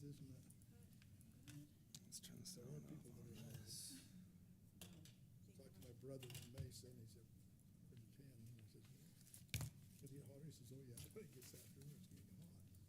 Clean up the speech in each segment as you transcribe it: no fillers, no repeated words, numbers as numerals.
isn't it? Let's turn this down. People that are nice. Talked to my brother in Mason, he said, pretty tan. And I said, "Get it hotter?" He says, "Oh yeah, when it gets afternoon, it's gonna get hot."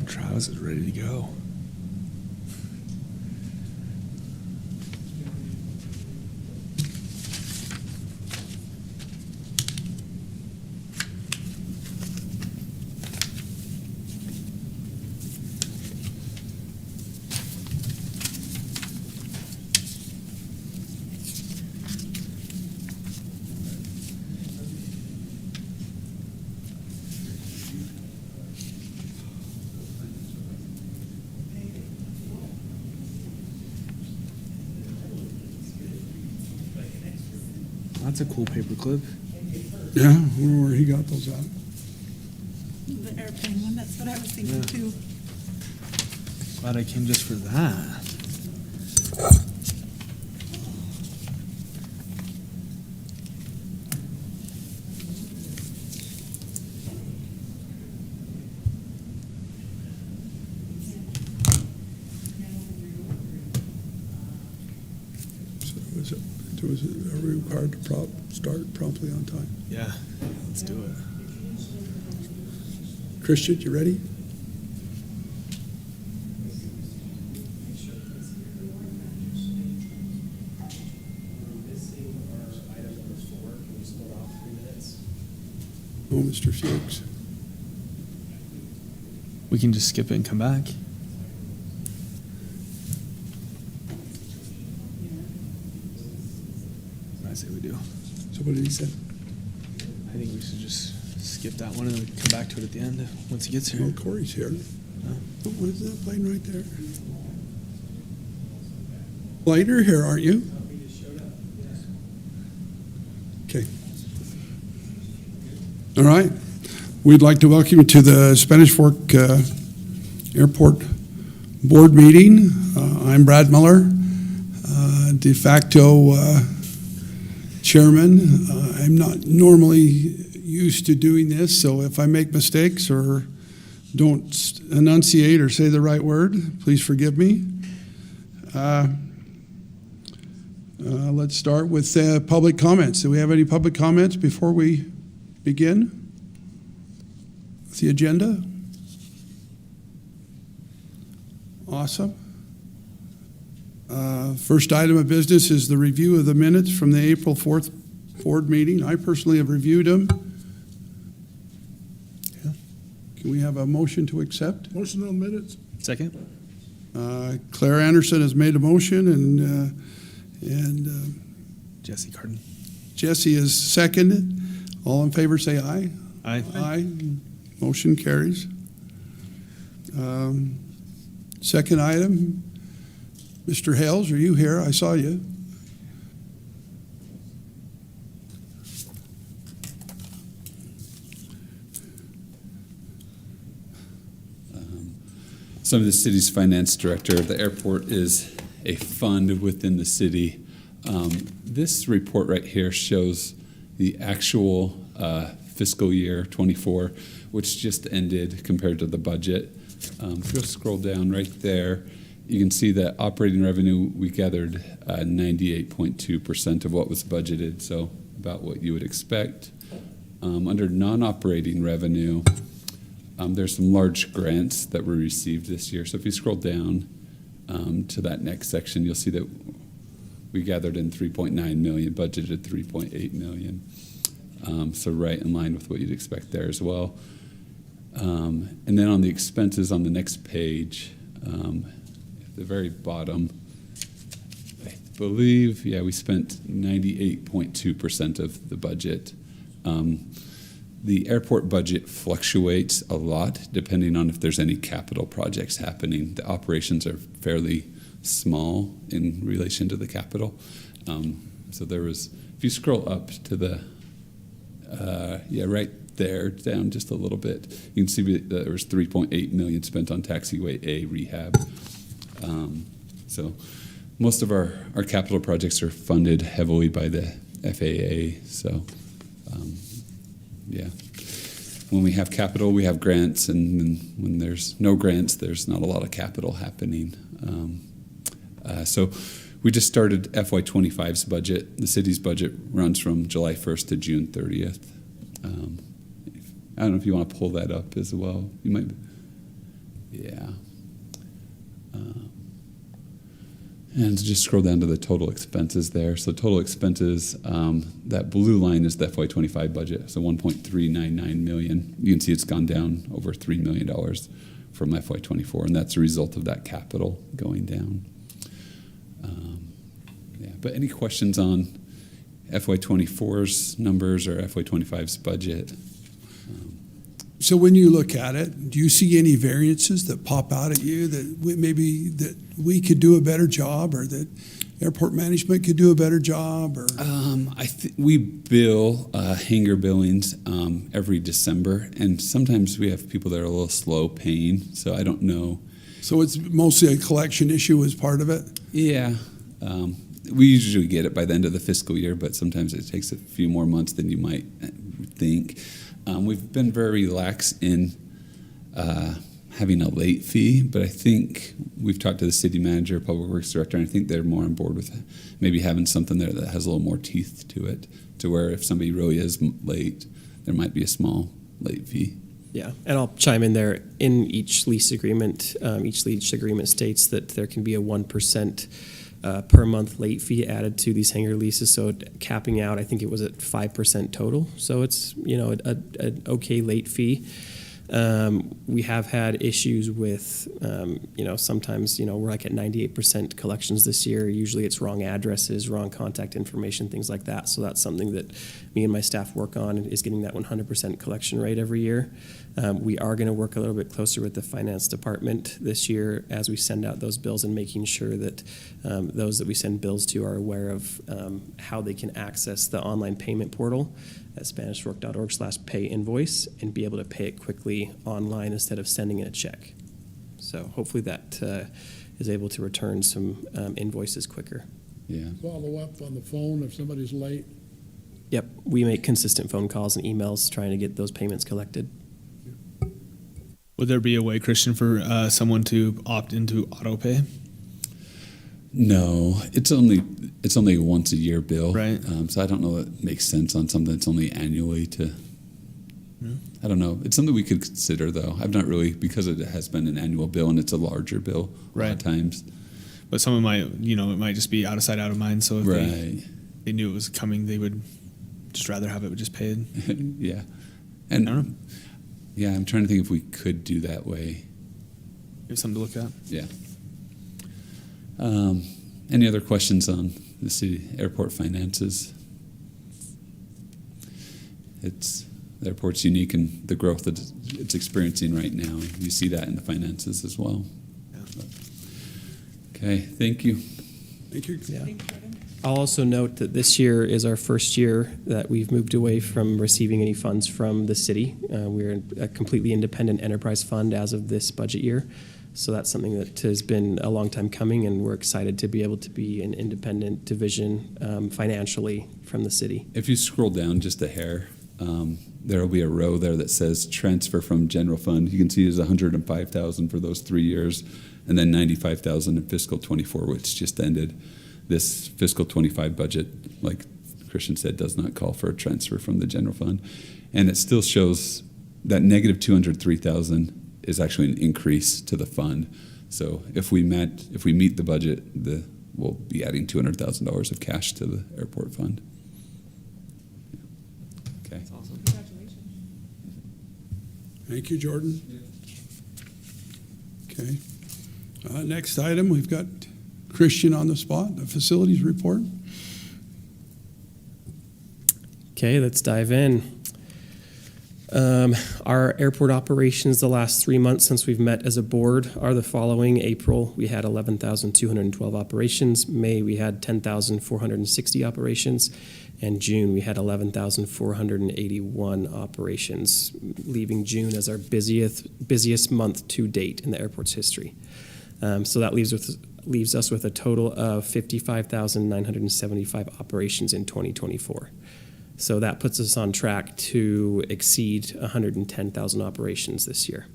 Travis is ready to go. That's a cool paperclip. Yeah, I wonder where he got those at. The airplane one, that's what I was thinking Yeah. too. Glad I came just for that. So are we required to start promptly on time? Yeah, let's do it. Christian, you ready? Oh, Mr. Fuchs. We can just skip it and come back. I say we do. So what did he say? I think we should just skip that one and then come back to it at the end once he gets here. Well, Corey's here. Huh? Oh, what is that plane right there? Light, you're here, aren't you? Okay. All right. We'd like to welcome you to the Spanish Fork Airport Board meeting. I'm Brad Miller, de facto chairman. I'm not normally used to doing this, so if I make mistakes or don't enunciate or say the right word, please forgive me. Let's start with public comments. Do we have any public comments before we begin with the agenda? Awesome. First item of business is the review of the minutes from the April 4th board meeting. I personally have reviewed them. Yeah. Can we have a motion to accept? Motion on minutes? Second? Claire Anderson has made a motion, and Jesse Carden. Jesse is seconded. All in favor say aye. Aye. Aye. Motion carries. Second item, Mr. Hales, are you here? I saw you. So I'm the city's finance director. The airport is a fund within the city. This report right here shows the actual fiscal year 24, which just ended compared to the budget. If you'll scroll down right there, you can see that operating revenue, we gathered 98.2% of what was budgeted, so about what you would expect. Under non-operating revenue, there's some large grants that were received this year. So if you scroll down to that next section, you'll see that we gathered in 3.9 million, budgeted 3.8 million. So right in line with what you'd expect there as well. And then on the expenses on the next page, At the very bottom, I believe, we spent 98.2% of the budget. The airport budget fluctuates a lot depending on if there's any capital projects happening. The operations are fairly small in relation to the capital. So there was, if you scroll up to the, right there, down just a little bit, you can see that there was $3.8 million spent on taxiway A rehab. So most of our capital projects are funded heavily by the FAA. So, when we have capital, we have grants, and then when there's no grants, there's not a lot of capital happening. So we just started FY25's budget. The city's budget runs from July 1st to June 30th. I don't know if you want to pull that up as well. You might, and just scroll down to the total expenses there. So total expenses, that blue line is the FY25 budget, so $1.399 million. You can see it's gone down over $3 million from FY24, and that's a result of that capital going down. But any questions on FY24's numbers or FY25's budget? So when you look at it, do you see any variances that pop out at you that we could do a better job, or that airport management could do a better job? Or We bill hangar billings every December, and sometimes we have people that are a little slow paying, so I don't know. So it's mostly a collection issue as part of it? Yeah. We usually get it by the end of the fiscal year, but sometimes it takes a few more months than you might think. We've been very lax in having a late fee, but I think we've talked to the city manager, public works director, and I think they're more on board with maybe having something there that has a little more teeth to it, to where if somebody really is late, there might be a small late fee. Yeah, and I'll chime in there. In each lease agreement states that there can be a 1% per month late fee added to these hangar leases. So capping out, I think it was at 5% total. So it's an okay late fee. We have had issues with sometimes we're like at 98% collections this year. Usually it's wrong addresses, wrong contact information, things like that. So that's something that me and my staff work on, is getting that 100% collection rate every year. We are going to work a little bit closer with the finance department this year as we send out those bills, and making sure that those that we send bills to are aware of how they can access the online payment portal at SpanishFork.org/pay invoice and be able to pay it quickly online instead of sending in a check. So hopefully that is able to return some invoices quicker. Yeah. Follow up on the phone if somebody's late. Yep, we make consistent phone calls and emails trying to get those payments collected. Would there be a way, Christian, for someone to opt into auto pay? No, it's only a once a year bill, right? So I don't know that it makes sense on something that's only annually to. Yeah. I don't know. It's something we could consider, though. I've not really, because it has been an annual bill and it's a larger bill a lot of times. But someone might, it might just be out of sight, out of mind. So if they knew it was coming, they would just rather have it just paid. Yeah, and I don't know. Yeah, I'm trying to think if we could do that way. Give something to look at. Yeah. Any other questions on the city airport finances? The airport's unique in the growth that it's experiencing right now. You see that in the finances as well. Yeah. Okay, thank you. Thank you. Yeah. Thank you, Jordan. I'll also note that this year is our first year that we've moved away from receiving any funds from the city. We're a completely independent enterprise fund as of this budget year. So that's something that has been a long time coming, and we're excited to be able to be an independent division financially from the city. If you scroll down just a hair, there will be a row there that says transfer from general fund. You can see there's $105,000 for those 3 years, and then $95,000 in fiscal 24, which just ended. This fiscal 25 budget, like Christian said, does not call for a transfer from the general fund, and it still shows that negative $203,000 is actually an increase to the fund. So if we meet the budget, we'll be adding $200,000 of cash to the airport fund. Okay. That's awesome. Congratulations. Thank you, Jordan. Okay. Next item, we've got Christian on the spot, the facilities report. Okay, let's dive in. Our airport operations the last 3 months since we've met as a board are the following. April, we had 11,212 operations. May, we had 10,460 operations. And June, we had 11,481 operations, leaving June as our busiest month to date in the airport's history. So that leaves us with a total of 55,975 operations in 2024. So that puts us on track to exceed 110,000 operations this year.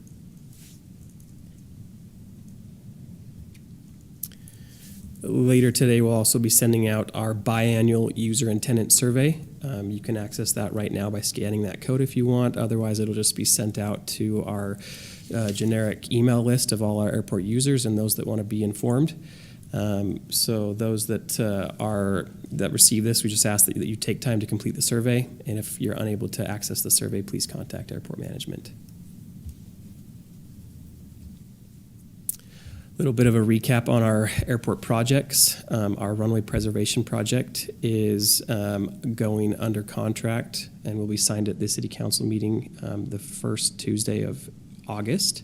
Later today, we'll also be sending out our biannual user and tenant survey. You can access that right now by scanning that code if you want. Otherwise, it'll just be sent out to our generic email list of all our airport users and those that want to be informed. So those that receive this, we just ask that you take time to complete the survey. And if you're unable to access the survey, please contact airport management. A little bit of a recap on our airport projects. Our runway preservation project is going under contract and will be signed at the City Council meeting the first Tuesday of August.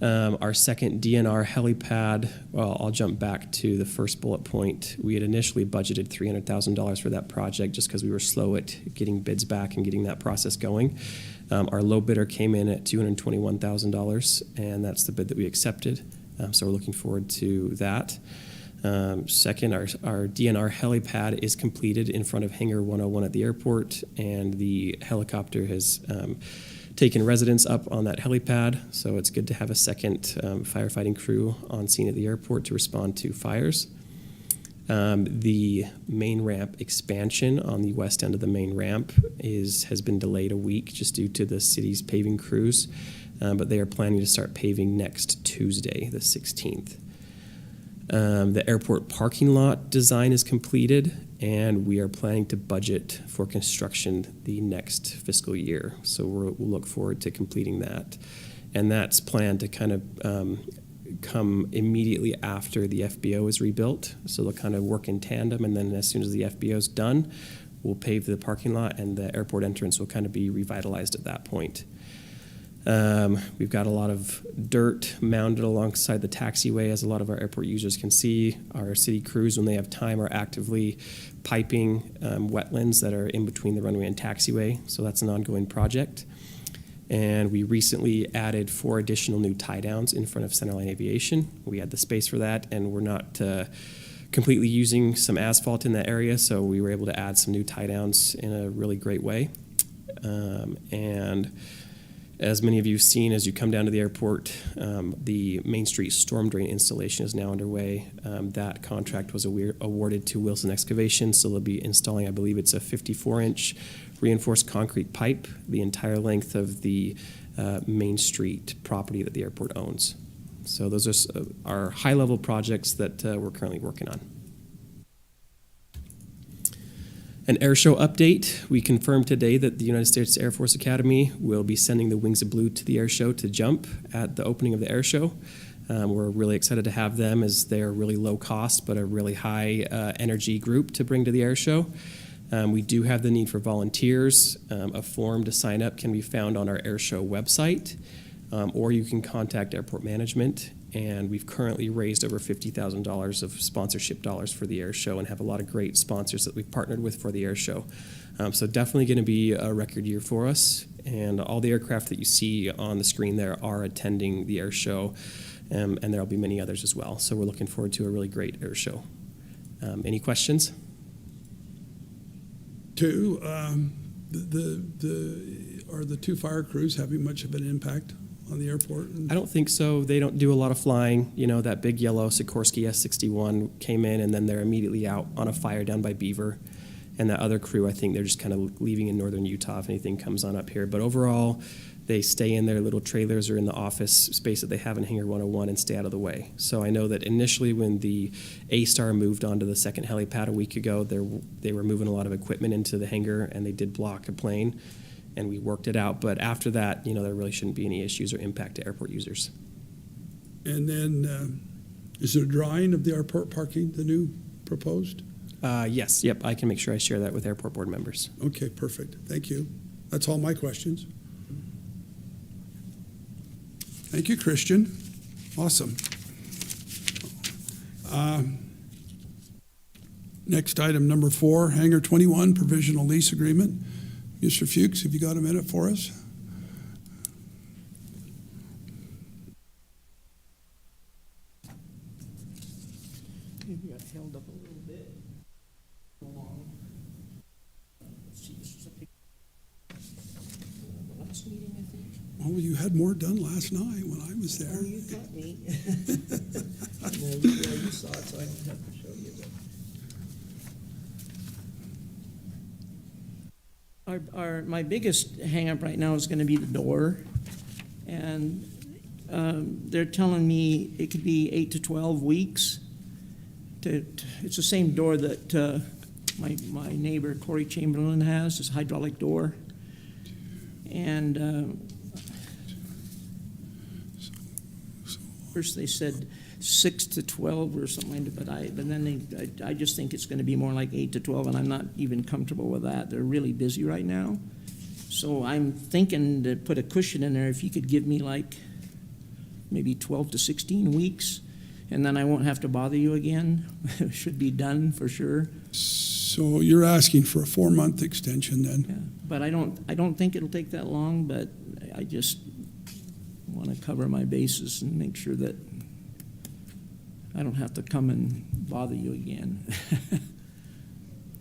Our second DNR helipad, well, I'll jump back to the first bullet point. We had initially budgeted $300,000 for that project just because we were slow at getting bids back and getting that process going. Our low bidder came in at $221,000, and that's the bid that we accepted. So we're looking forward to that. Second, our DNR helipad is completed in front of Hangar 101 at the airport, and the helicopter has taken residents up on that helipad. So it's good to have a second firefighting crew on scene at the airport to respond to fires. The main ramp expansion on the west end of the main ramp has been delayed a week just due to the city's paving crews. But they are planning to start paving next Tuesday, the 16th. The airport parking lot design is completed, and we are planning to budget for construction the next fiscal year. So we'll look forward to completing that. And that's planned to kind of come immediately after the FBO is rebuilt. So they'll kind of work in tandem, and then as soon as the FBO is done, we'll pave the parking lot, and the airport entrance will kind of be revitalized at that point. We've got a lot of dirt mounded alongside the taxiway, as a lot of our airport users can see. Our city crews, when they have time, are actively piping wetlands that are in between the runway and taxiway. So that's an ongoing project. And we recently added 4 additional new tie downs in front of Centerline Aviation. We had the space for that, and we're not completely using some asphalt in that area, so we were able to add some new tie downs in a really great way. And as many of you have seen, as you come down to the airport, the Main Street storm drain installation is now underway. That contract was awarded to Wilson Excavation, so they'll be installing, I believe it's a 54-inch reinforced concrete pipe, the entire length of the Main Street property that the airport owns. So those are our high-level projects that we're currently working on. An airshow update. We confirmed today that the United States Air Force Academy will be sending the Wings of Blue to the airshow to jump at the opening of the airshow. We're really excited to have them, as they're really low cost but a really high energy group to bring to the airshow. We do have the need for volunteers. A form to sign up can be found on our airshow website, or you can contact airport management. And we've currently raised over $50,000 of sponsorship dollars for the air show, and have a lot of great sponsors that we've partnered with for the air show. So definitely going to be a record year for us. And all the aircraft that you see on the screen there are attending the air show, and there will be many others as well. So we're looking forward to a really great air show. Any questions? Are the 2 fire crews having much of an impact on the airport? I don't think so. They don't do a lot of flying. You know, that big yellow Sikorsky S-61 came in, and then they're immediately out on a fire down by Beaver. And that other crew, I think they're just kind of leaving in northern Utah if anything comes on up here. But overall, they stay in their little trailers or in the office space that they have in Hangar 101 and stay out of the way. So I know that initially when the A-Star moved onto the second helipad a week ago, they were moving a lot of equipment into the hangar, and they did block a plane, and we worked it out. But after that, you know, there really shouldn't be any issues or impact to airport users. And then, is there a drawing of the airport parking, the new proposed? Yes, yep, I can make sure I share that with airport board members. Okay, perfect. Thank you. That's all my questions. Thank you, Christian. Awesome. Next item, number 4, Hangar 21, provisional lease agreement. Mr. Fuchs, have you got a minute for us? Maybe got held up a little bit. Let's see, this is a big. Last meeting, I think. Oh, you had more done last night when I was there. Oh, you got me. No, you saw it, so I didn't have to show you. My biggest hang-up right now is gonna be the door. And they're telling me it could be 8 to 12 weeks. It's the same door that my neighbor Corey Chamberlain has, this hydraulic door. And first they said 6 to 12 or something, but then I just think it's going to be more like 8 to 12, and I'm not even comfortable with that. They're really busy right now. So I'm thinking to put a cushion in there if you could give me like maybe 12 to 16 weeks, and then I won't have to bother you again. It should be done for sure. So you're asking for a 4-month extension then? Yeah. But I don't think it'll take that long, but I just want to cover my bases and make sure that I don't have to come and bother you again.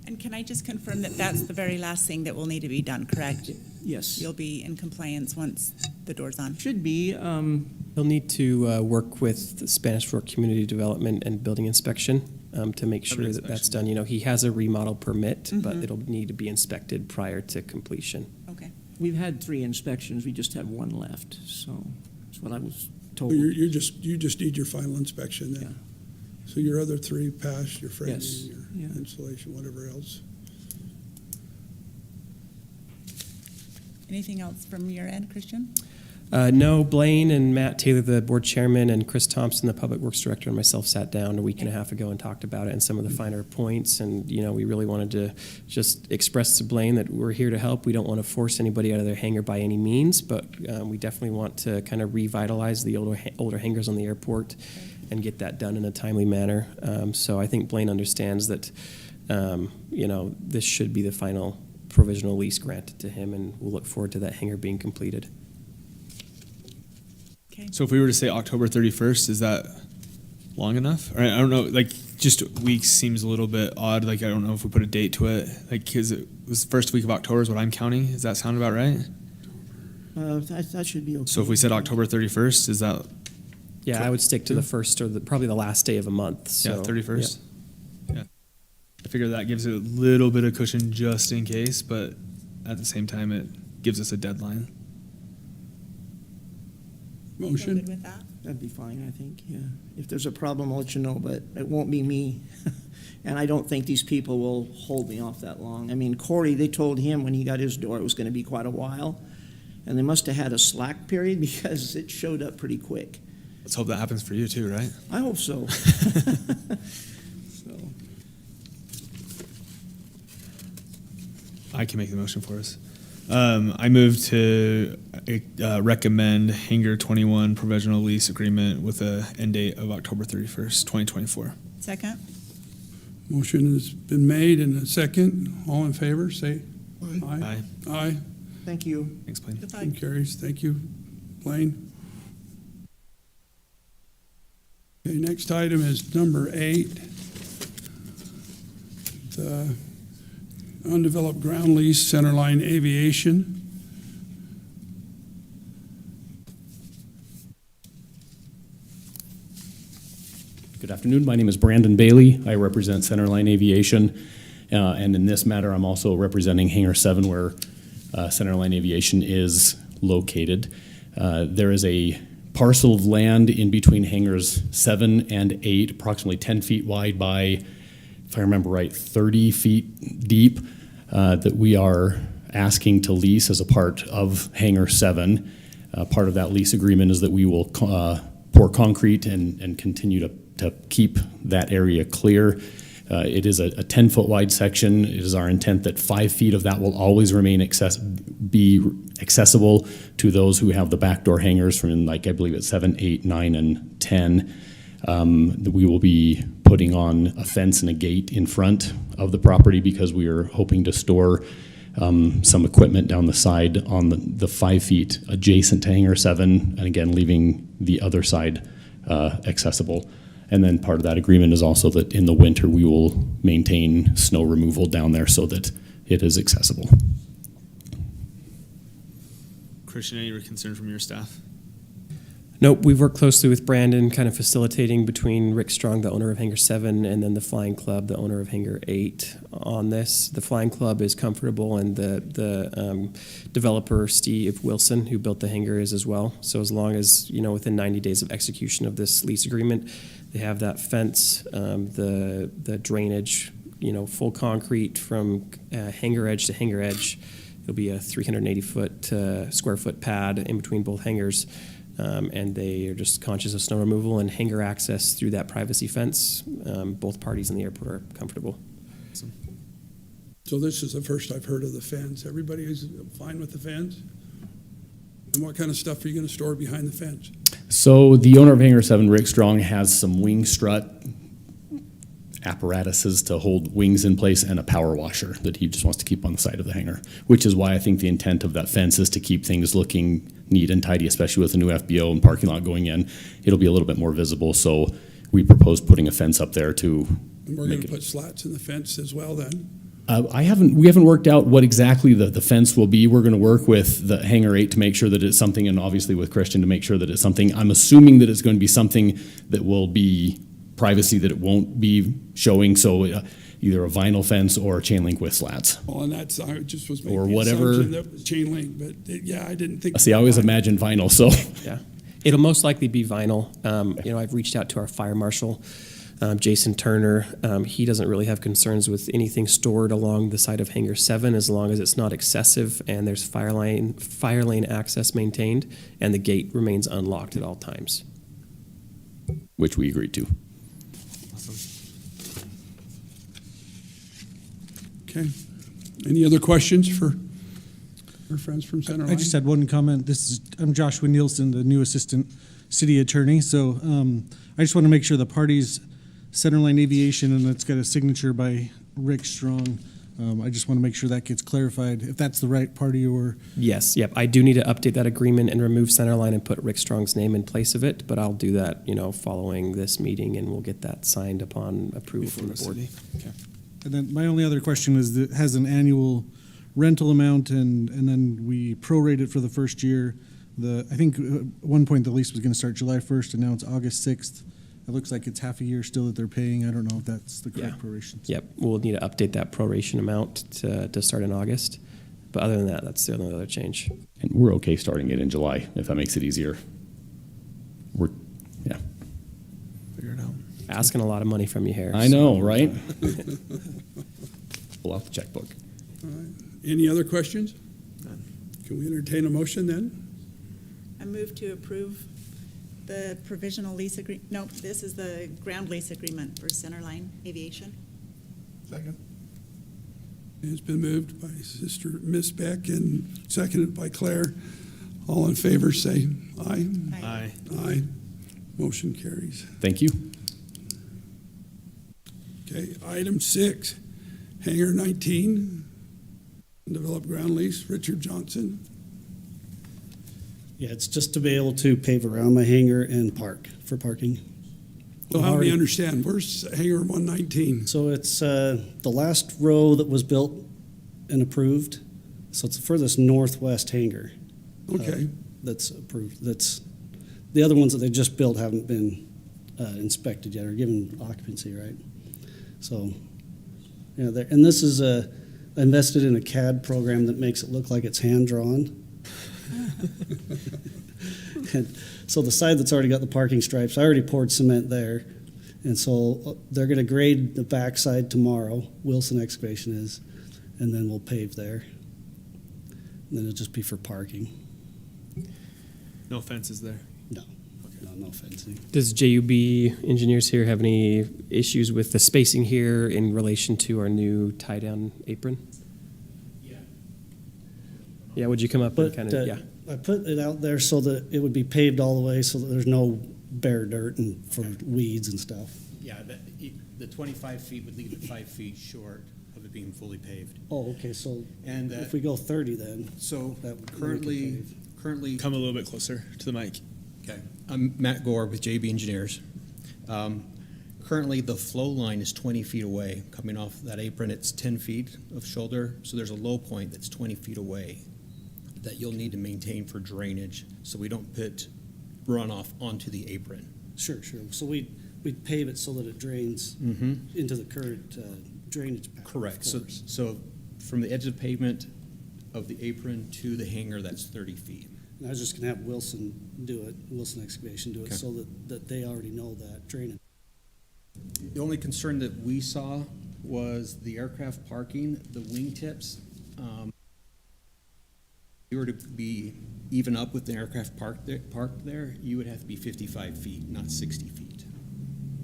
And can I just confirm that that's the very last thing that will need to be done, correct? Yes. You'll be in compliance once the door's on? Should be. He'll need to work with the Spanish Fork Community Development and Building Inspection to make sure that that's done. You know, he has a remodel permit, but it'll need to be inspected prior to completion. Okay. We've had 3 inspections. We just have 1 left. So that's what I was told. You just need your final inspection then? Yeah. So your other 3 passed, your framing, Yes. your Yeah. insulation, whatever else? Anything else from your end, Christian? No, Blaine and Matt Taylor, the board chairman, and Chris Thompson, the public works director, and myself sat down a week and a half ago and talked about it and some of the finer points. And, you know, we really wanted to just express to Blaine that we're here to help. We don't want to force anybody out of their hangar by any means, but we definitely want to kind of revitalize the older hangars on the airport and get that done in a timely manner. So I think Blaine understands that, you know, this should be the final provisional lease granted to him, and we'll look forward to that hangar being completed. Okay. So if we were to say October 31st, is that long enough? Or I don't know, like, just weeks seems a little bit odd. Like, I don't know if we put a date to it. Like, because it was the first week of October is what I'm counting. Does that sound about right? That should be okay. So if we said October 31st, is that, Yeah, I would stick to the first or probably the last day of a month. So, yeah, 31st? Yeah. I figure that gives it a little bit of cushion just in case, but at the same time, it gives us a deadline. Feel Motion? good with that? That'd be fine, I think, yeah. If there's a problem, I'll let you know, but it won't be me. And I don't think these people will hold me off that long. I mean, Corey, they told him when he got his door it was going to be quite a while. And they must have had a slack period because it showed up pretty quick. Let's hope that happens for you too, right? I hope so. So, I can make the motion for us. I move to recommend Hangar 21 provisional lease agreement with a end date of October 31st, 2024. Second? Motion has been made and a second. All in favor, say aye. Aye. Aye. thank you. Thanks, Blaine. Goodbye. Motion carries. Thank you, Blaine. Okay, next item is number 8. The undeveloped ground lease, Centerline Aviation. Good afternoon. My name is Brandon Bailey. I represent Centerline Aviation. And in this matter, I'm also representing Hangar 7, where Centerline Aviation is located. There is a parcel of land in between Hangars 7 and 8, approximately 10 feet wide by, if I remember right, 30 feet deep, that we are asking to lease as a part of Hangar 7. Part of that lease agreement is that we will pour concrete and continue to keep that area clear. It is a 10-foot wide section. It is our intent that 5 feet of that will always remain be accessible to those who have the backdoor hangars from, like, I believe it's 7, 8, 9, and 10. We will be putting on a fence and a gate in front of the property because we are hoping to store some equipment down the side on the 5 feet adjacent to Hangar 7, and again, leaving the other side accessible. And then part of that agreement is also that in the winter, we will maintain snow removal down there so that it is accessible. Christian, any concern from your staff? Nope, we've worked closely with Brandon, kind of facilitating between Rick Strong, the owner of Hangar 7, and then the Flying Club, the owner of Hangar 8, on this. The Flying Club is comfortable, and the developer, Steve Wilson, who built the hangar, is as well. So as long as, within 90 days of execution of this lease agreement, they have that fence, the drainage, full concrete from hangar edge to hangar edge. It'll be a 380 square foot pad in between both hangars. And they are just conscious of snow removal and hangar access through that privacy fence. Both parties in the airport are comfortable. So this is the first I've heard of the fence. Everybody is fine with the fence? And what kind of stuff are you going to store behind the fence? So the owner of Hangar 7, Rick Strong, has some wing strut apparatuses to hold wings in place and a power washer that he just wants to keep on the side of the hangar, which is why I think the intent of that fence is to keep things looking neat and tidy, especially with the new FBO and parking lot going in. It'll be a little bit more visible, so we propose putting a fence up there to And we're going make to it. put slats in the fence as well then? We haven't worked out what exactly the fence will be. We're going to work with the Hangar 8 to make sure that it's something, and obviously with Christian to make sure that it's something. I'm assuming that it's going to be something that will be privacy, that it won't be showing, so either a vinyl fence or a chain link with slats. Well, and I just was making Or the whatever. assumption that was chain link, but I didn't think. See, I always imagine vinyl, so. Yeah, it'll most likely be vinyl. I've reached out to our fire marshal, Jason Turner. He doesn't really have concerns with anything stored along the side of Hangar 7 as long as it's not excessive and there's fire lane access maintained and the gate remains unlocked at all times. Which we agreed to. Okay. Any other questions for our friends from Centerline? I just had one comment. I'm Joshua Nielsen, the new assistant city attorney. So I just want to make sure the parties, Centerline Aviation, and it's got a signature by Rick Strong. I just want to make sure that gets clarified, if that's the right party or... Yes, yep. I do need to update that agreement and remove Centerline and put Rick Strong's name in place of it, but I'll do that, following this meeting, and we'll get that signed upon approval from the board. Okay. And then my only other question is that it has an annual rental amount, and then we prorate it for the first year. I think at one point the lease was going to start July 1st, and now it's August 6th. It looks like it's half a year still that they're paying. I don't know if that's the correct proration. Yep, we'll need to update that proration amount to start in August. But other than that, that's the only other change. And we're okay starting it in July, if that makes it easier. Figure it out. Asking a lot of money from you here. I know, right? Pull out the checkbook. All right. Any other questions? Can we entertain a motion then? I move to approve the provisional lease agreement. No, this is the ground lease agreement for Centerline Aviation. Second. It's been moved by Miss Beck and seconded by Claire. All in favor say aye. Aye. Aye. Motion carries. Thank you. Okay, item 6, Hangar 19, Undeveloped ground lease, Richard Johnson. Yeah, it's just to be able to pave around my hangar and park for parking. So help me understand, where's Hangar 119? So it's the last row that was built and approved. So it's the furthest northwest hangar Okay, that's approved. That's the other ones that they just built haven't been inspected yet or given occupancy, right? So, yeah, and this is invested in a CAD program that makes it look like it's hand drawn. And so the side that's already got the parking stripes, I already poured cement there. And so they're going to grade the backside tomorrow, Wilson Excavation is, and then we'll pave there. And then it'll just be for parking. No fences there. No. Okay. No fencing. Does JUB engineers here have any issues with the spacing here in relation to our new tie-down apron? Yeah, would you come up and But kind of, yeah. I put it out there so that it would be paved all the way, so that there's no bare dirt and for weeds and stuff. Yeah, the 25 feet would leave it 5 feet short of it being fully paved. Oh, okay, so And if we go 30 then, so that would currently, Come a little bit closer to the mic. okay, I'm Matt Gore with JB Engineers. Currently, the flow line is 20 feet away. Coming off that apron, it's 10 feet of shoulder, so there's a low point that's 20 feet away that you'll need to maintain for drainage, so we don't put runoff onto the apron. Sure. So we'd pave it so that it drains into the current drainage pattern. Correct. of course. So from the edge of pavement of the apron to the hangar, that's 30 feet. And I was just gonna have Wilson do it, Wilson Excavation do it, Okay. so that they already know that drainage. The only concern that we saw was the aircraft parking, the wingtips. If you were to be even up with the aircraft parked there, you would have to be 55 feet, not 60 feet.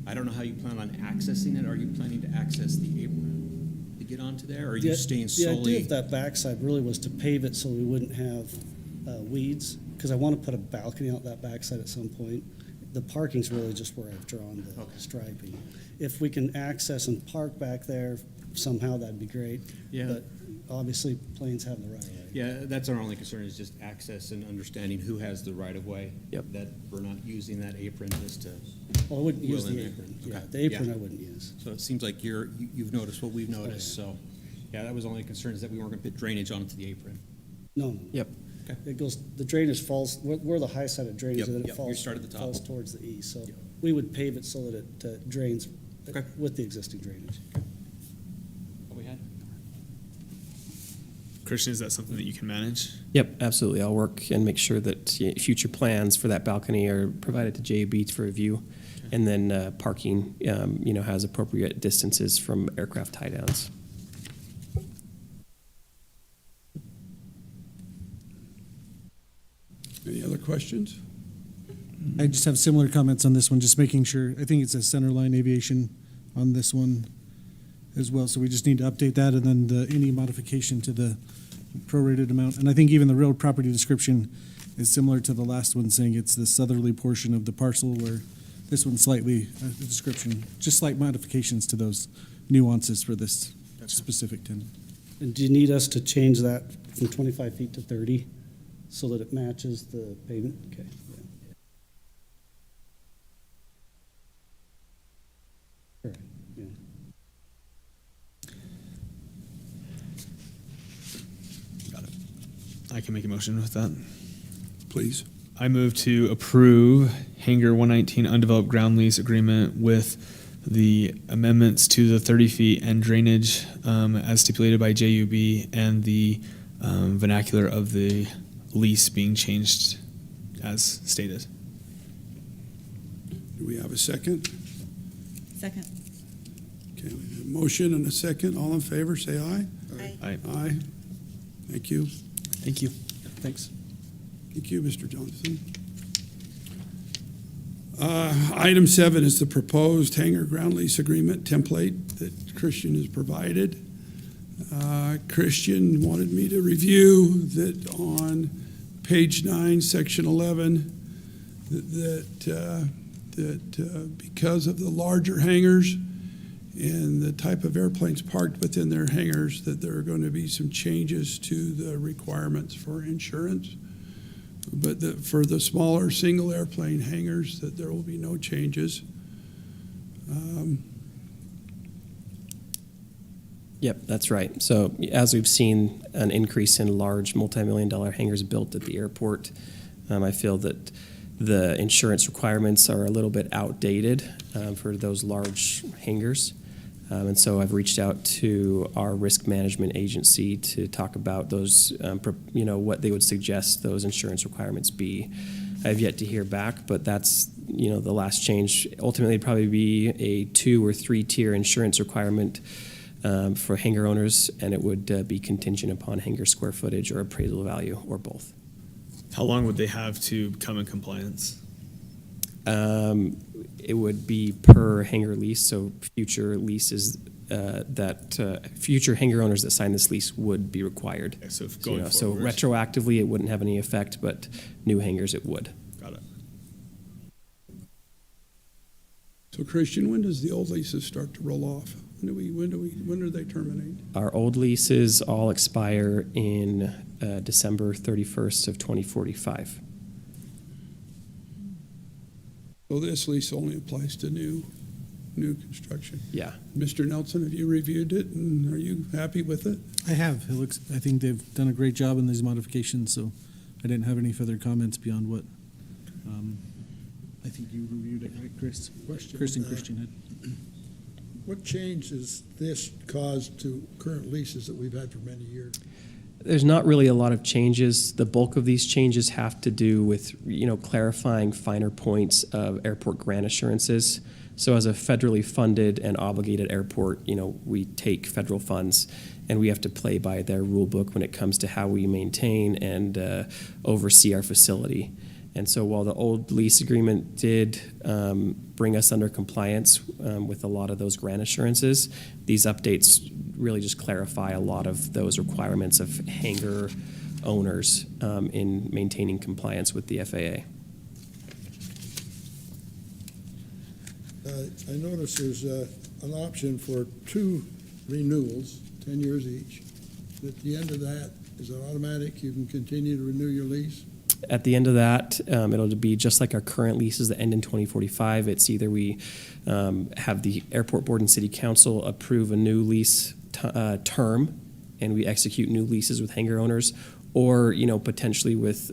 I don't know how you plan on accessing it. Are you planning to access the apron to get onto there, or are you staying The idea solely? of that backside really was to pave it so we wouldn't have weeds, because I want to put a balcony out that backside at some point. The parking's really just where I've drawn the Okay. striping. If we can access and park back there somehow, that'd be great. Yeah. But obviously, planes have the right of way. Yeah, that's our only concern, is just access and understanding who has the right of way. Yep. That we're not using that apron just to, Well, I wouldn't use Well, the in there. apron. Okay. Yeah, the apron Yeah. I wouldn't use. so it seems like you've noticed what we've noticed, so. Yeah, that was the only concern, is that we weren't gonna put drainage onto the apron. No. Yep. Okay. It goes, the drainage falls, we're the high side of drainage, Yep, and then yep, it you falls, start at the top. falls towards the east. So Yep. we would pave it so that it drains Okay. with the existing drainage. What we had? Christian, is that something that you can manage? Yep, absolutely. I'll work and make sure that future plans for that balcony are provided to JUB for review. And then parking, has appropriate distances from aircraft tie downs. Any other questions? I just have similar comments on this one, just making sure, I think it says Centerline Aviation on this one as well, so we just need to update that, and then any modification to the prorated amount. And I think even the real property description is similar to the last one, saying it's the southerly portion of the parcel, where this one's slightly, the description, just slight modifications to those nuances for this specific tenant. And do you need us to change that from 25 feet to 30 so that it matches the pavement? Okay. Yeah. All right, yeah. Got it. I can make a motion with that. Please. I move to approve Hangar 119 undeveloped ground lease agreement with the amendments to the 30 feet and drainage as stipulated by JUB, and the vernacular of the lease being changed as stated. Do we have a second? Second. Okay, we have a motion and a second. All in favor, say aye. Aye. Aye. Thank you. Thank you. Thanks. Thank you, Mr. Johnson. Item 7 is the proposed hangar ground lease agreement template that Christian has provided. Christian wanted me to review that on page 9, section 11, that because of the larger hangars and the type of airplanes parked within their hangars, that there are going to be some changes to the requirements for insurance. But for the smaller single airplane hangars, that there will be no changes. Yep, that's right. So as we've seen an increase in large multi-million-dollar hangars built at the airport, I feel that the insurance requirements are a little bit outdated for those large hangars. And so I've reached out to our risk management agency to talk about those, what they would suggest those insurance requirements be. I have yet to hear back, but that's, the last change. Ultimately, it'd probably be a 2 or 3 tier insurance requirement for hangar owners, and it would be contingent upon hangar square footage or appraisal value, or both. How long would they have to come in compliance? It would be per hangar lease, so future leases future hangar owners that sign this lease would be required. Okay, so if So, going so forward. retroactively, it wouldn't have any effect, but new hangars, it would. Got it. So Christian, when does the old leases start to roll off? When do they terminate? Our old leases all expire in December 31st of 2045. So this lease only applies to new construction. Yeah. Mr. Nelson, have you reviewed it, and are you happy with it? I have. I think they've done a great job in these modifications, so I didn't have any further comments beyond what, I think you reviewed it, right, Chris? Question. Chris and Christian had. What change has this caused to current leases that we've had for many years? There's not really a lot of changes. The bulk of these changes have to do with, clarifying finer points of airport grant assurances. So as a federally funded and obligated airport, we take federal funds and we have to play by their rule book when it comes to how we maintain and oversee our facility. And so while the old lease agreement did bring us under compliance with a lot of those grant assurances, these updates really just clarify a lot of those requirements of hangar owners in maintaining compliance with the FAA. I notice there's an option for 2 renewals, 10 years each. At the end of that, is it automatic? You can continue to renew your lease? At the end of that, it'll be just like our current leases that end in 2045. It's either we have the Airport Board and City Council approve a new lease term, and we execute new leases with hangar owners, or potentially with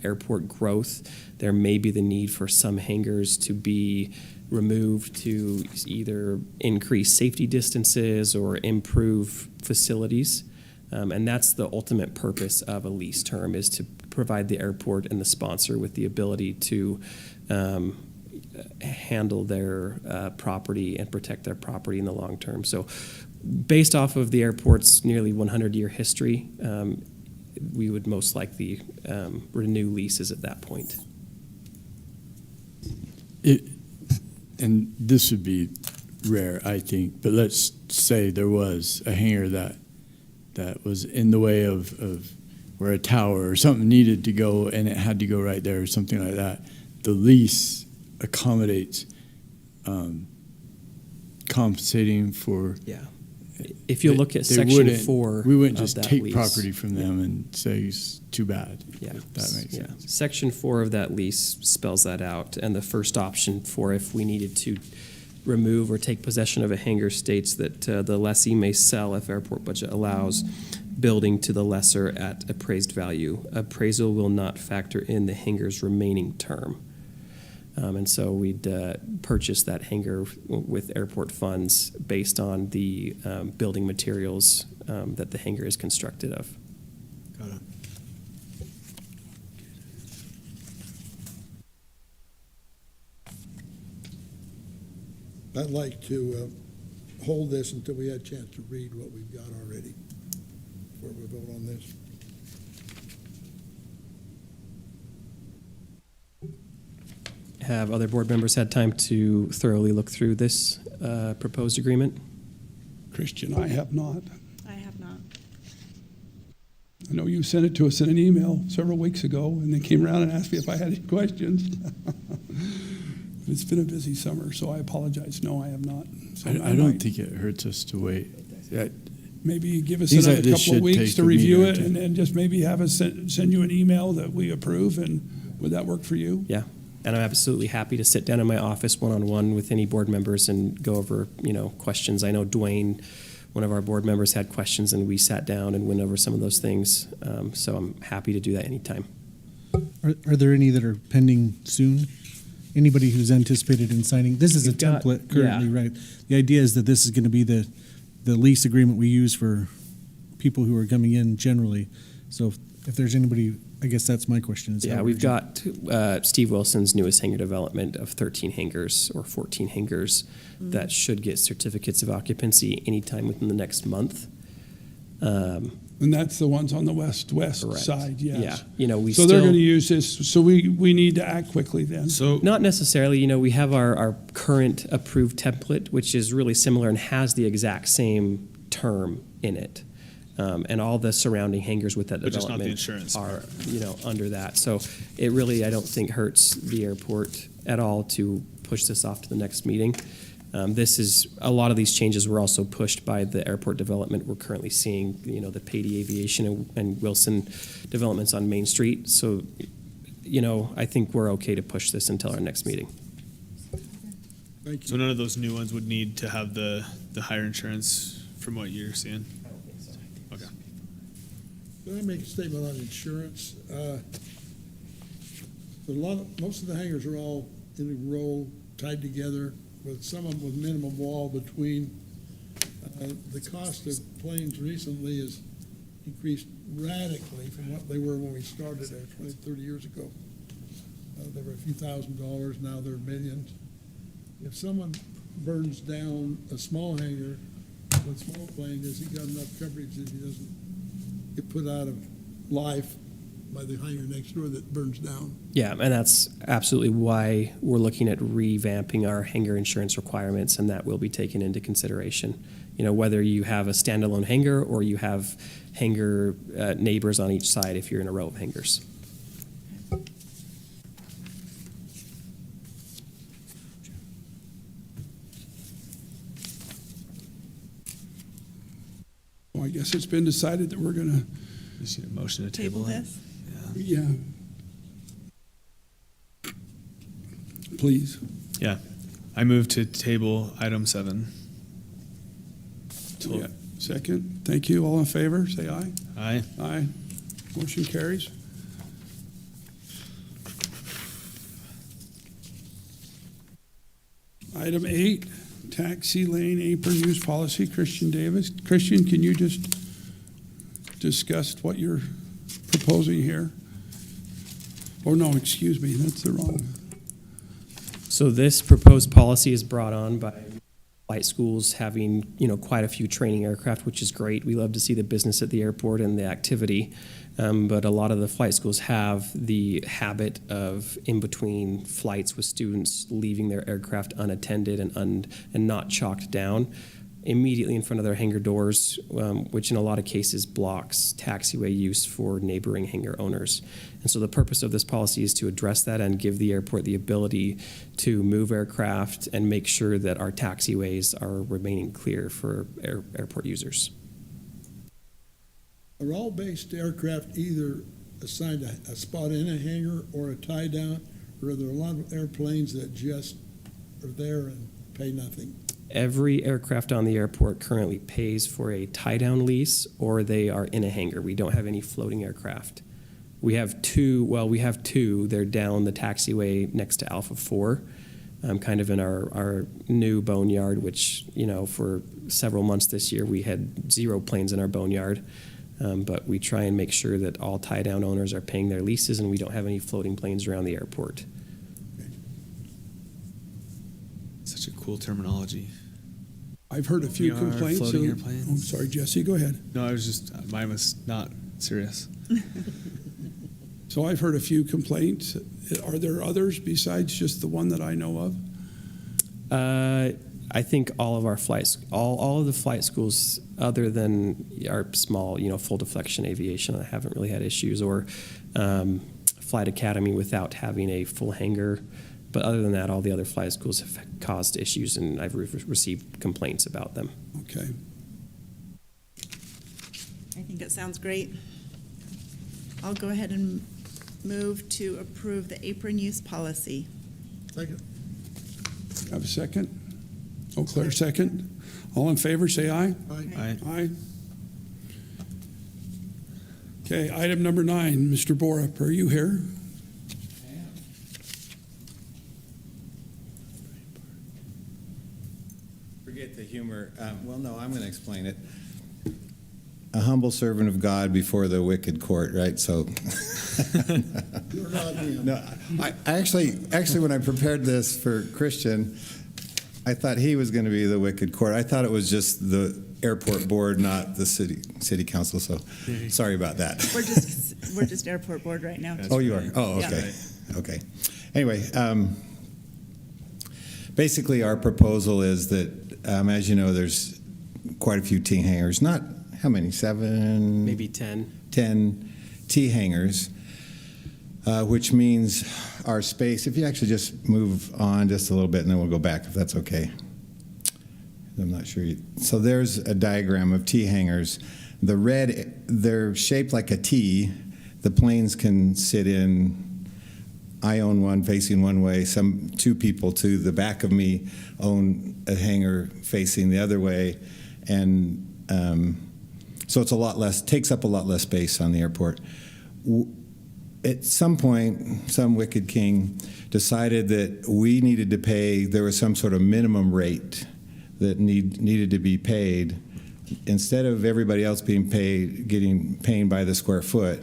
airport growth, there may be the need for some hangars to be removed to either increase safety distances or improve facilities. And that's the ultimate purpose of a lease term, is to provide the airport and the sponsor with the ability to handle their property and protect their property in the long term. So based off of the airport's nearly 100-year history, we would most likely renew leases at that point. And this would be rare, I think, but let's say there was a hangar that was in the way of where a tower or something needed to go, and it had to go right there or something like that. The lease accommodates compensating for. Yeah. If you look at They Section wouldn't- 4 we wouldn't of just that take lease. property from them and say it's too bad. Yeah, If that makes yeah. sense. Section 4 of that lease spells that out, and the first option for if we needed to remove or take possession of a hangar states that the lessee may sell, if airport budget allows, building to the lessor at appraised value. Appraisal will not factor in the hangar's remaining term. And so we'd purchase that hangar with airport funds based on the building materials that the hangar is constructed of. Got it. I'd like to hold this until we had a chance to read what we've got already before we vote on this. Have other board members had time to thoroughly look through this proposed agreement? Christian, I have not. I have not. I know you sent it to us in an email several weeks ago, and then came around and asked me if I had any questions. It's been a busy summer, so I apologize. No, I have not. So I don't think it hurts us to wait. Maybe give us Things another like this couple of should weeks take to a review meeting or it, two. and then just maybe have us send you an email that we approve, and would that work for you? Yeah, and I'm absolutely happy to sit down in my office one-on-one with any board members and go over, questions. I know Dwayne, one of our board members, had questions, and we sat down and went over some of those things. So I'm happy to do that anytime. Are there any that are pending soon? Anybody who's anticipated in signing? This is a We've got- template currently, right? The idea is that this is going to be the lease agreement we use for people who are coming in generally. So if there's anybody, I guess that's my question. Is Yeah, how we've urgent- got Steve Wilson's newest hangar development of 13 hangars or 14 hangars that should get certificates of occupancy anytime within the next month. And that's the ones on the west Correct. side, yes. Yeah, you know, we So still. they're going to use this, so we need to act quickly then. So Not necessarily. You know, we have our current approved template, which is really similar and has the exact same term in it. And all the surrounding hangars with that But just not the development insurance are, you know, under that. So it really, I don't think, hurts the airport at all to push this off to the next meeting. This is, a lot of these changes were also pushed by the airport development we're currently seeing, you know, the Patey Aviation and Wilson developments on Main Street. So, you know, I think we're okay to push this until our next meeting. Thank you. So none of those new ones would need to have the higher insurance from what you're seeing? Okay. Can I make a statement on insurance? Most of the hangars are all in a row, tied together, with some of them with minimum wall between. The cost of planes recently has increased radically from what they were when we started there 20, 30 years ago. They were a few $1,000s, now they're millions. If someone burns down a small hangar with a small plane, has he got enough coverage that he doesn't get put out of life by the hangar next door that burns down? Yeah, and that's absolutely why we're looking at revamping our hangar insurance requirements, and that will be taken into consideration. You know, whether you have a standalone hangar or you have hangar neighbors on each side if you're in a row of hangars. Well, I guess it's been decided that we're going Just need a motion to Table table it. this? to, yeah. Please. Yeah. I move to table item 7. Yeah. Second. Thank you. All in favor, say aye. Aye. Aye. Motion carries. Item 8, taxi lane apron use policy. Christian Davis. Christian, can you just discuss what you're proposing here? Oh, no, excuse me, that's the wrong. So this proposed policy is brought on by flight schools having, you know, quite a few training aircraft, which is great. We love to see the business at the airport and the activity. But a lot of the flight schools have the habit of, in between flights with students, leaving their aircraft unattended and not chalked down immediately in front of their hangar doors, which in a lot of cases blocks taxiway use for neighboring hangar owners. And so the purpose of this policy is to address that and give the airport the ability to move aircraft and make sure that our taxiways are remaining clear for airport users. Are all based aircraft either assigned a spot in a hangar or a tie down, or are there a lot of airplanes that just are there and pay nothing? Every aircraft on the airport currently pays for a tie-down lease, or they are in a hangar. We don't have any floating aircraft. We have two. They're down the taxiway next to Alpha 4, kind of in our new boneyard, which, you know, for several months this year, we had 0 planes in our boneyard. But we try and make sure that all tie-down owners are paying their leases, and we don't have any floating planes around the airport. Such a cool terminology. I've heard a few VR, complaints. floating of- airplanes. Oh, sorry, Jesse, go ahead. No, I was just, mine was not serious. So I've heard a few complaints. Are there others besides just the one that I know of? I think all of our flights, all of the flight schools, other than our small, you know, full deflection aviation, I haven't really had issues, or Flight Academy without having a full hangar. But other than that, all the other flight schools have caused issues, and I've received complaints about them. Okay. I think it sounds great. I'll go ahead and move to approve the apron use policy. Second. Have a second? Oh, Claire, second. All in favor, say aye. Aye. Aye. Aye. Okay, item number 9, Mr. Borup, are you here? Forget the humor. Well, no, I'm going to explain it. A humble servant of God before the wicked court, right? So, You're not him. no, I actually, when I prepared this for Christian, I thought he was going to be the wicked court. I thought it was just the airport board, not the city council, so sorry about that. We're just airport board right now. Oh, you are? Oh, Yeah. okay. Okay. Anyway, basically our proposal is that, as you know, there's quite a few T hangars, not, how many, 7? Maybe 10. 10 T hangars, which means our space, if you actually just move on just a little bit and then we'll go back if that's okay. I'm not sure. So there's a diagram of T hangars. The red, they're shaped like a T. The planes can sit in. I own one facing one way. Two people to the back of me own a hangar facing the other way. And so it's a lot less, takes up a lot less space on the airport. At some point, some wicked king decided that we needed to pay, there was some sort of minimum rate that needed to be paid. Instead of everybody else being paying by the square foot,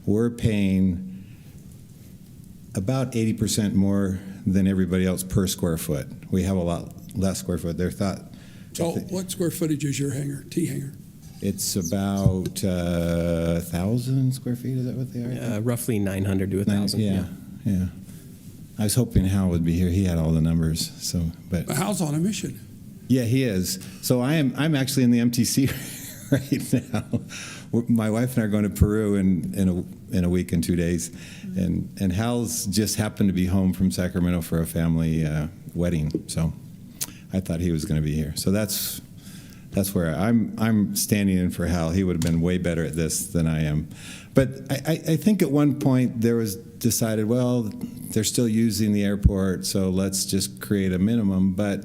we're paying about 80% more than everybody else per square foot. We have a lot less square foot. They're thought. So what square footage is your hangar, T hangar? It's about 1,000 square feet. Is that what they are? Roughly 900 to 1,000. Yeah. I was hoping Hal would be here. He had all the numbers. So, but Hal's on a mission. yeah, he is. So I'm actually in the MTC right now. My wife and I are going to Peru in a week and 2 days, and Hal's just happened to be home from Sacramento for a family wedding. So I thought he was going to be here. So that's where I'm standing in for Hal. He would have been way better at this than I am. But I think at one point there was decided, well, they're still using the airport, so let's just create a minimum. But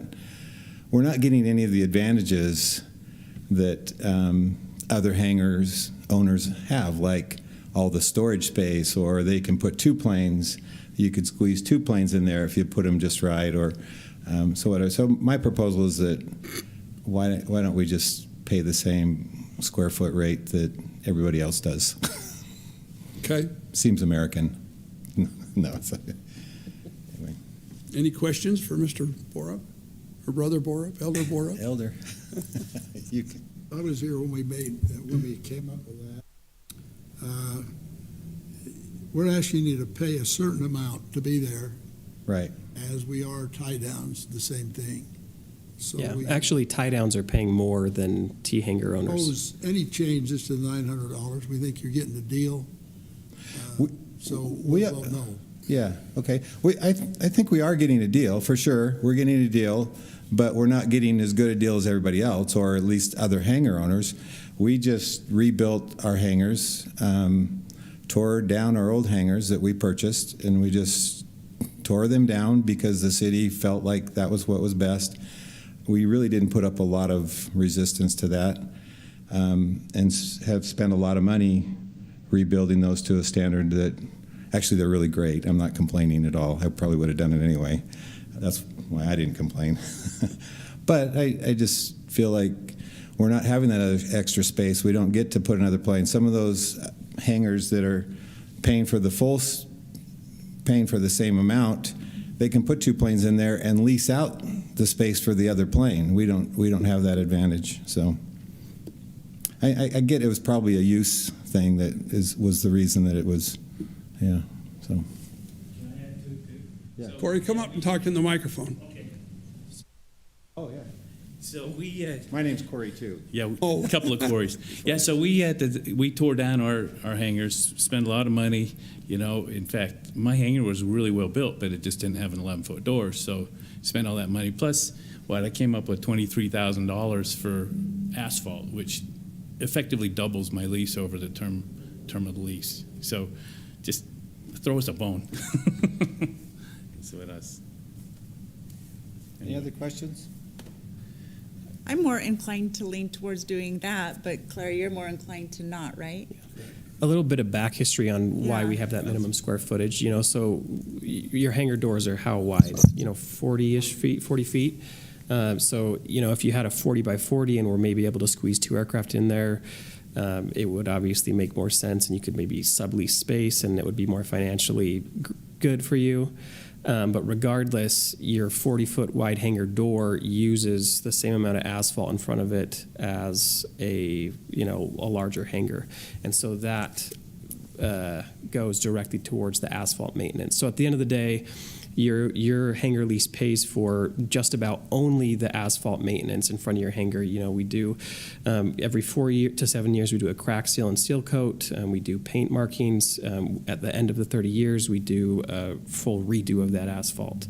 we're not getting any of the advantages that other hangars owners have, like all the storage space, or they can put 2 planes. You could squeeze 2 planes in there if you put them just right, or so whatever. So my proposal is that why don't we just pay the same square foot rate that everybody else does? Okay. Seems American. No, it's not. Anyway. Any questions for Mr. Borup? Or Brother Borup, Elder Borup? Elder. You can. I was here when we came up with that. We're asking you to pay a certain amount to be there, Right. as we are tie downs, the same thing. So Yeah, we actually, tie downs are paying more than T hangar owners. propose any changes to $900. We think you're getting a deal. So we'll vote no. Yeah, okay. I think we are getting a deal, for sure. We're getting a deal, but we're not getting as good a deal as everybody else, or at least other hangar owners. We just rebuilt our hangars, tore down our old hangars that we purchased, and we just tore them down because the city felt like that was what was best. We really didn't put up a lot of resistance to that, and have spent a lot of money rebuilding those to a standard that, actually, they're really great. I'm not complaining at all. I probably would have done it anyway. That's why I didn't complain. But I just feel like we're not having that other extra space. We don't get to put another plane. Some of those hangars that are paying for the same amount, they can put 2 planes in there and lease out the space for the other plane. We don't have that advantage. So I get it was probably a use thing that was the reason that it was, yeah. So. Corey, come up and talk in the microphone. Oh yeah. So we. My name's Corey too. Yeah, a couple of Corys. Yeah, so we tore down our hangars, spent a lot of money. You know, in fact, my hangar was really well built, but it just didn't have an 11-foot door. So spent all that money. Plus, I came up with $23,000 for asphalt, which effectively doubles my lease over the term of the lease. So just throw us a bone. That's what us. Any other questions? I'm more inclined to lean towards doing that, but Claire, you're more inclined to not, right? A little bit of back history on why Yeah. we have that minimum square footage. You know, so your hangar doors are how wide? 40-ish feet, 40 feet. So, if you had a 40 by 40 and were maybe able to squeeze 2 aircraft in there, it would obviously make more sense, and you could maybe sublease space, and it would be more financially good for you. But regardless, your 40-foot wide hangar door uses the same amount of asphalt in front of it as a larger hangar, and so that goes directly towards the asphalt maintenance. So at the end of the day, your hangar lease pays for just about only the asphalt maintenance in front of your hangar. We do every 4 to 7 years we do a crack seal and seal coat. We do paint markings. At the end of the 30 years, we do a full redo of that asphalt.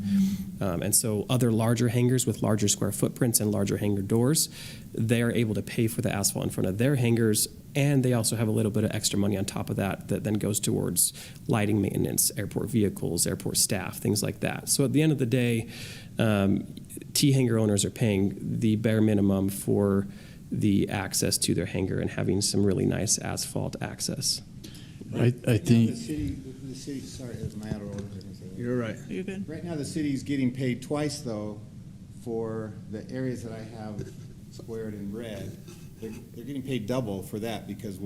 And so other larger hangars with larger square footprints and larger hangar doors, they are able to pay for the asphalt in front of their hangars, and they also have a little bit of extra money on top of that then goes towards lighting maintenance, airport vehicles, airport staff, things like that. So at the end of the day, T-hangar owners are paying the bare minimum for the access to their hangar and having some really nice asphalt access. I think The city, sorry, am I out of order? You're right. You're good. Right now, the city's getting paid twice, though, for the areas that I have squared in red. They're getting paid double for that because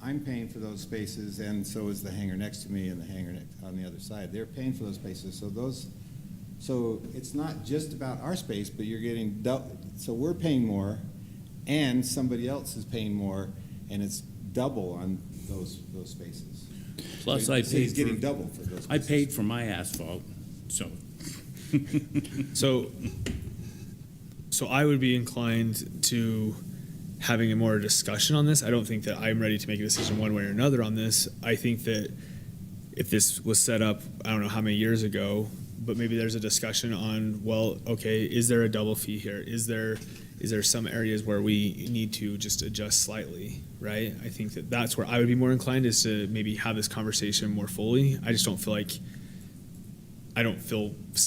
I'm paying for those spaces, and so is the hangar next to me and the hangar on the other side. They're paying for those spaces, so it's not just about our space, but you're getting so we're paying more, and somebody else is paying more, and it's double on those spaces. Plus, So I the city's paid getting for, double for those I spaces. paid for my asphalt, so. So I would be inclined to having a more discussion on this. I don't think that I'm ready to make a decision one way or another on this. I think that if this was set up, I don't know how many years ago, but maybe there's a discussion on, well, okay, is there a double fee here? Is there some areas where we need to just adjust slightly, right? I think that that's where I would be more inclined, is to maybe have this conversation more fully. I just don't feel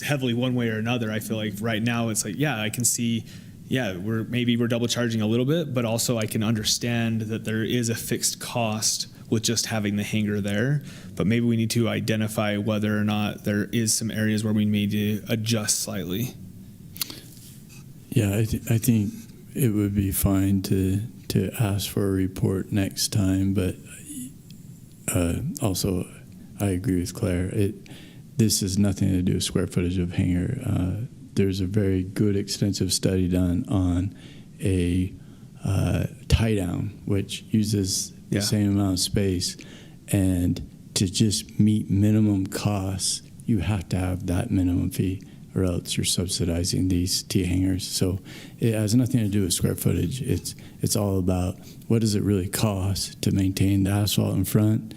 heavily one way or another. I feel like right now it's like, yeah, I can see, yeah, we're double charging a little bit, but also I can understand that there is a fixed cost with just having the hangar there. But maybe we need to identify whether or not there is some areas where we need to adjust slightly. Yeah, I think it would be fine to ask for a report next time, but also I agree with Claire. This has nothing to do with square footage of hangar. There's a very good extensive study done on a tie down, which uses the same amount of space, and to just meet minimum costs, you have to have that minimum fee, or else you're subsidizing these T-hangars. So it has nothing to do with square footage. It's all about what does it really cost to maintain the asphalt in front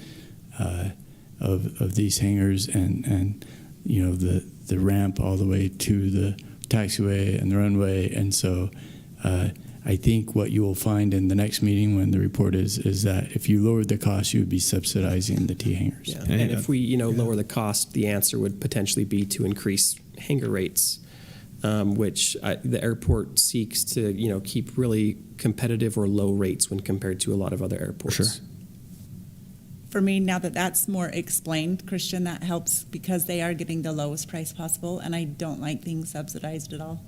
of these hangars, and the ramp all the way to the taxiway and the runway. And so I think what you will find in the next meeting when the report is that if you lowered the cost, you would be subsidizing the T-hangars. Yeah. And if we lower the cost, the answer would potentially be to increase hangar rates, which the airport seeks to keep really competitive or low rates when compared to a lot of other airports. For sure. For me, now that that's more explained, Christian, that helps because they are getting the lowest price possible, and I don't like being subsidized at all.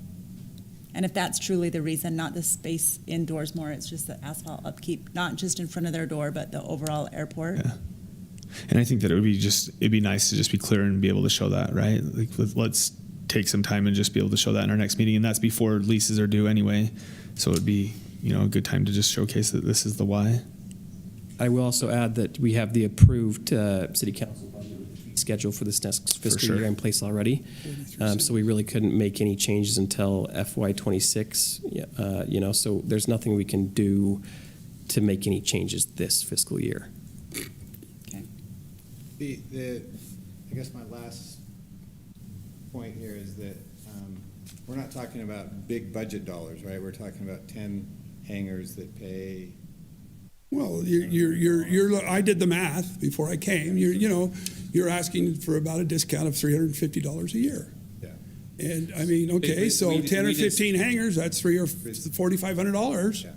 And if that's truly the reason, not the space indoors more, it's just the asphalt upkeep, not just in front of their door, but the overall airport. Yeah. And I think that it'd be nice to just be clear and be able to show that, right? Like, let's take some time and just be able to show that in our next meeting, and that's before leases are due anyway. So it'd be, a good time to just showcase that this is the why. I will also add that we have the approved city council budget schedule for this next fiscal year in place already. So we really couldn't make any changes until FY26. So there's nothing we can do to make any changes this fiscal year. Okay. I guess my last point here is that we're not talking about big budget dollars, right? We're talking about 10 hangars that pay. Well, I did the math before I came. You're asking for about a discount of $350 a year. Yeah. And I mean, okay, so 10 or 15 hangars, that's $4,500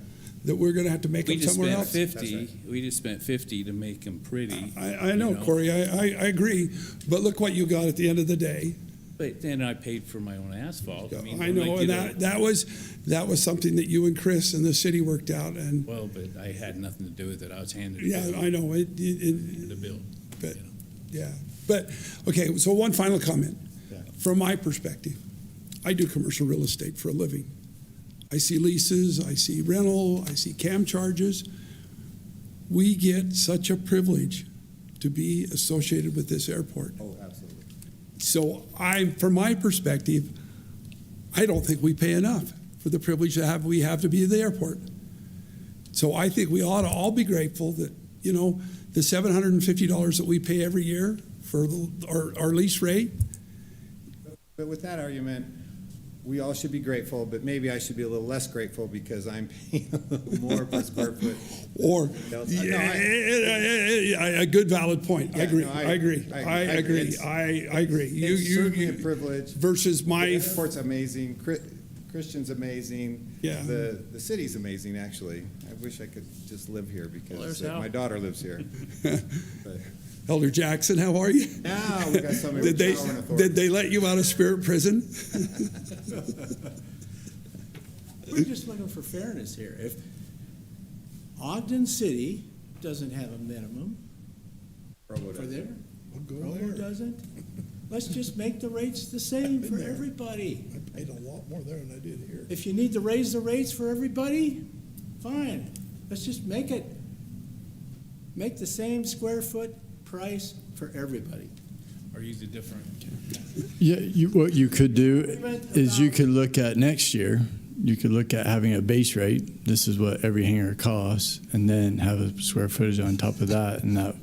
that we're going to have to make them somewhere else. We just spent 50 to make them pretty. I know, Corey, I agree. But look what you got at the end of the day. But then I paid for my own asphalt. I know, and that was something that you and Chris and the city worked out. And well, but I had nothing to do with it. I was handed I know the bill. But yeah, But, okay, so one final comment. Yeah. From my perspective, I do commercial real estate for a living. I see leases, I see rental, I see cam charges. We get such a privilege to be associated with this airport. Oh, absolutely. So from my perspective, I don't think we pay enough for the privilege we have to be at the airport. So I think we ought to all be grateful that, you know, the $750 that we pay every year for our lease rate. But with that argument, we all should be grateful, but maybe I should be a little less grateful because I'm paying a little more per square foot. Or, No, a good valid point. I Yeah, agree. no, I agree. I agree. It's- I agree. It's certainly a privilege. Versus my. The airport's amazing. Christian's amazing. Yeah. The city's amazing, actually. I wish I could just live here because there's how. my daughter lives here. But Elder Jackson, how are you? now we got somebody Did with power and authority. they let you out of spirit prison? We're just looking for fairness here. If Ogden City doesn't have a minimum Provo for does. their, Go Provo there. doesn't, let's just make the rates the same been for there. everybody. I paid a lot more there than I did here. If you need to raise the rates for everybody, fine. Let's just make the same square foot price for everybody. Or use a different. Yeah, what you could do Agreement is you about- could look at next year, you could look at having a base rate. This is what every hangar costs, and then have a square footage on top of that, and that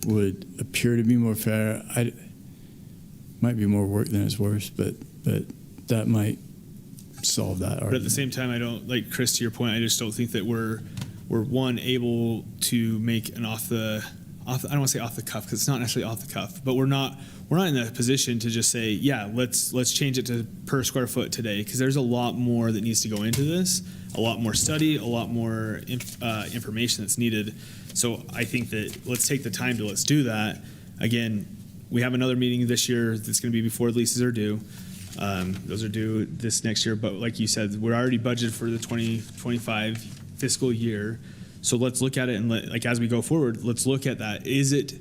would appear to be more fair. Might be more work than it's worth, but that might solve that argument. But at the same time, I don't, like Chris, to your point, I just don't think that we're one, able to make an I don't want to say off the cuff, because it's not necessarily off the cuff, but we're not in a position to just say, yeah, let's change it to per square foot today, because there's a lot more that needs to go into this, a lot more study, a lot more information that's needed. So I think that let's take the time to let's do that. Again, we have another meeting this year that's going to be before the leases are due. Those are due this next year, but like you said, we're already budgeted for the 2025 fiscal year. So let's look at it and as we go forward, let's look at that. Is it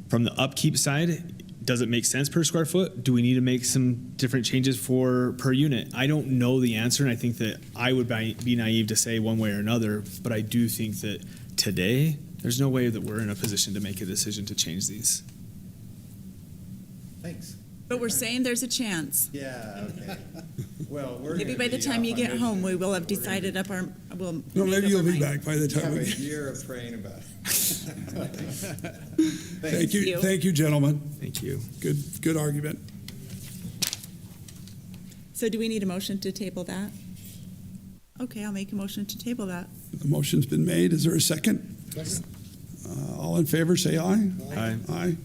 from the upkeep side? Does it make sense per square foot? Do we need to make some different changes per unit? I don't know the answer, and I think that I would be naive to say one way or another, but I do think that today, there's no way that we're in a position to make a decision to change these. Thanks. But we're saying there's a chance. Yeah, okay. Well, we're Maybe gonna by the be time off you on get mission. home, we will have We're gonna decided we'll. No, maybe you'll be mind. back by the We time have a we. year of praying about it. Thank you, you. thank you, gentlemen. Thank you. Good argument. So do we need a motion to table that? Okay, I'll make a motion to table that. The motion's been made. Is there a second? Second. All in favor, say aye. Aye. Aye.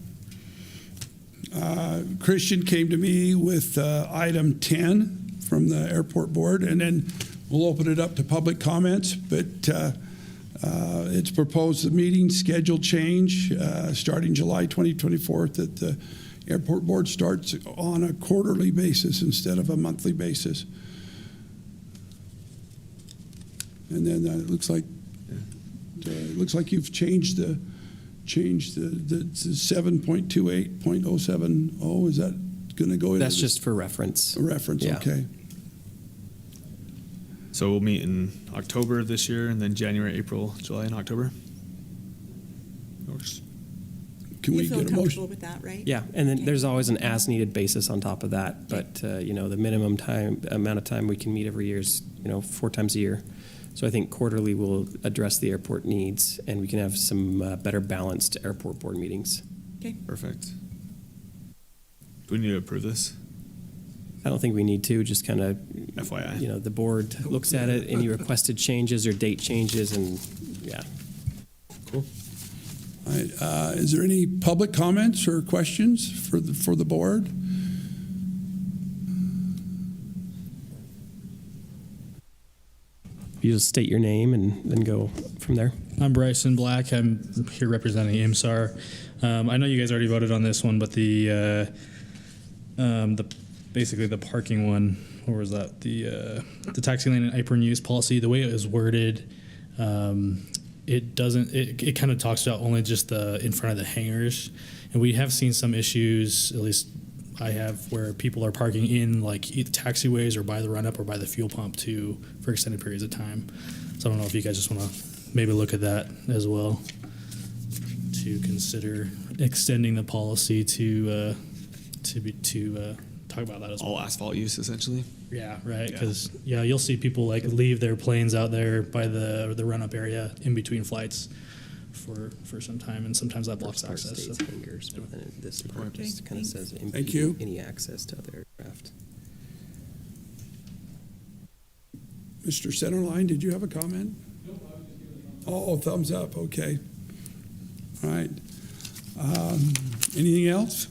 Christian came to me with item 10 from the airport board, and then we'll open it up to public comments. But it's proposed the meeting schedule change starting July 2024, that the airport board starts on a quarterly basis instead of a monthly basis. And then it looks like you've changed the 7.28.070. Is that going to go into That's the- just for reference. a reference? Yeah. Okay. So we'll meet in October of this year, and then January, April, July, and October. Works. Can we You feel get a comfortable motion? with that, right? Yeah, and then Okay. there's always an as-needed basis on top of that. But the minimum amount of time we can meet every year is 4 times a year. So I think quarterly will address the airport needs, and we can have some better balanced airport board meetings. Perfect. Do we need to approve this? I don't think we need to. Just kind of, FYI. the board looks at it, any requested changes or date changes, and yeah. Cool. All right, is there any public comments or questions for the board? You just state your name and then go from there. I'm Bryson Black. I'm here representing IMSAR. I know you guys already voted on this one, but the basically the parking one, what was that? The taxi lane and apron use policy, the way it was worded, it doesn't. It kind of talks about only just the in front of the hangars, and we have seen some issues. At least I have, where people are parking in like either taxiways or by the run up or by the fuel pump too for extended periods of time. So I don't know if you guys just want to maybe look at that as well, to consider extending the policy to talk about that as well. All asphalt use, essentially. Yeah, right. Because you'll see people like leave their planes out there by the run up area in between flights for some time, and sometimes that blocks Part access. states So. hangars, but then this part just kind of says Thank you. any access to other aircraft. Mr. Centerline, did you have a comment? Oh, thumbs up, okay. All right. Anything else?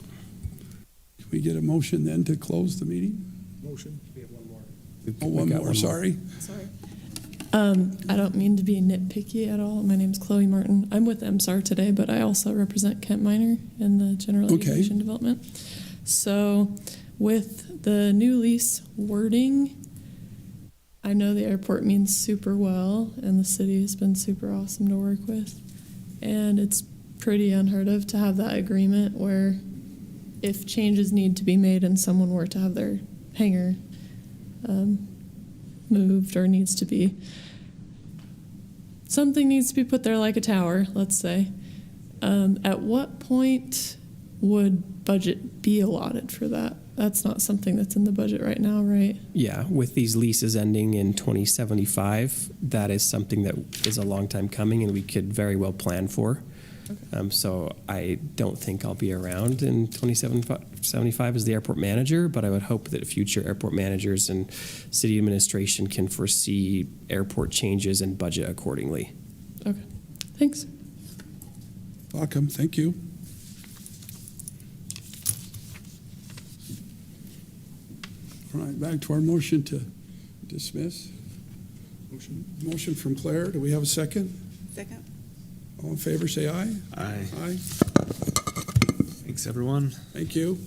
Can we get a motion then to close the meeting? Motion. Oh, one more, sorry. I don't mean to be nitpicky at all. My name's Chloe Martin. I'm with MSAR today, but I also represent Kent Minor in the General Okay. Aviation Development. So with the new lease wording, I know the airport means super well, and the city has been super awesome to work with. And it's pretty unheard of to have that agreement where if changes need to be made and someone were to have their hangar moved, or something needs to be put there, like a tower, let's say. At what point would budget be allotted for that? That's not something that's in the budget right now, right? Yeah, with these leases ending in 2075, that is something that is a long time coming, and we could very well plan for. So I don't think I'll be around in 2075 as the airport manager, but I would hope that future airport managers and city administration can foresee airport changes and budget accordingly. Okay, thanks. Welcome, thank you. All right, back to our motion to dismiss. Motion from Claire. Do we have a second? Second. All in favor, say aye. Aye. Aye. Thanks, everyone. Thank you.